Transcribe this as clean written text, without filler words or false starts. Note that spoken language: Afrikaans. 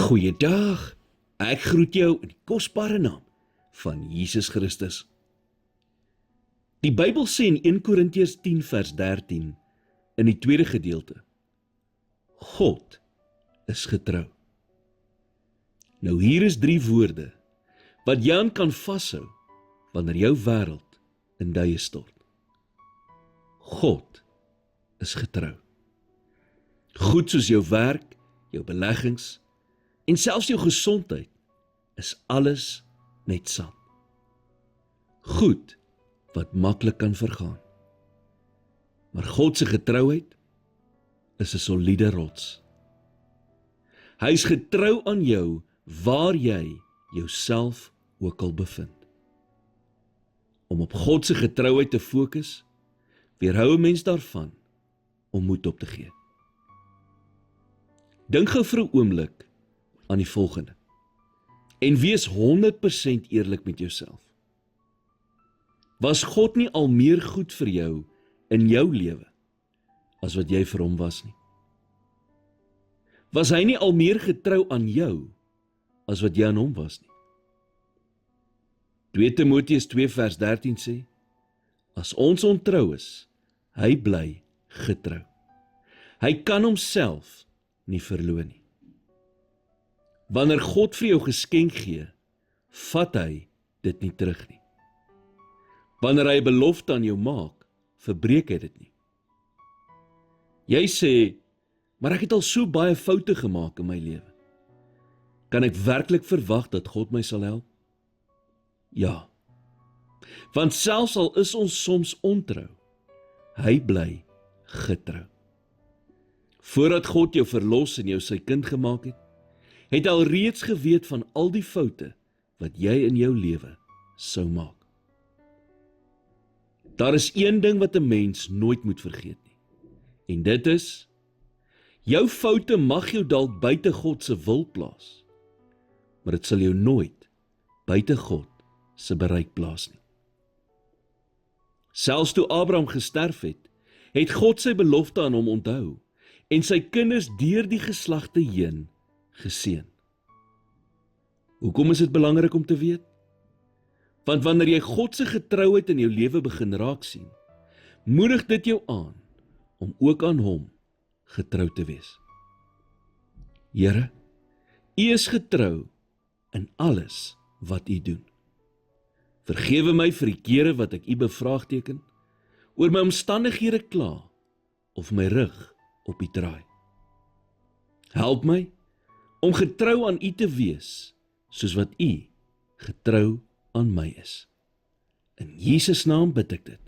Goeiedag, ek groet jou in die kosbare naam van Jesus Christus. Die Bybel sê in 1 Korintiërs 10 vers 13 in die tweede gedeelte, God is getrou. Nou hier is 3 woorde wat jy aan kan vashou wanneer jou wêreld in duie stort. God is getrou. Goed soos jou werk, jou beleggings en selfs jou gesondheid is alles net sand. Goed wat maklik kan vergaan. Maar God se getrouheid is 'n soliede rots. Hy is getrou aan jou waar jy jouself ook al bevind. Om op God se getrouheid te fokus, weerhou 'n mens daarvan om moed op te gee. Dink gou vir 'n oomblik aan die volgende en wees 100% eerlik met jouself. Was God nie al meer goed vir jou in jou lewe as wat jy vir hom was nie? Was hy nie al meer getrou aan jou as wat jy aan hom was nie? 2 Timoteus 2 vers 13 sê, as ons ontrou is, hy bly getrou. Hy kan homself nie verloon nie. Wanneer God vir jou geskenk gee, vat hy dit nie terug nie. Wanneer hy 'n belofte aan jou maak, verbreek hy dit nie. Jy sê, maar ek het al so baie foute gemaak in my lewe. Kan ek werklik verwag dat God my sal help? Ja, want selfs al is ons soms ontrou, hy bly getrou. Voordat God jou verlos en jou sy kind gemaak het, het hy al reeds geweet van al die foute wat jy in jou lewe sou maak. Daar is een ding wat 'n mens nooit moet vergeet nie. En dit is, jou foute mag jou dalk buite God se wil plaas, maar dit sal jou nooit buite God se bereik plaas nie. Selfs toe Abraham gesterf het, het God sy belofte aan hom onthou en sy kinders deur die geslagte heen geseën. Hoekom is dit belangrik om te weet? Want wanneer jy God se getrouheid in jou lewe begin raak sien, moedig dit jou aan om ook aan hom getrou te wees. Here, U is getrou in alles wat U doen. Vergewe my vir die kere wat ek U bevraagteken, oor my omstandighede kla of my rug op U draai. Help my om getrou aan U te wees, soos wat U getrou aan my is. In Jesus naam bid ek dit.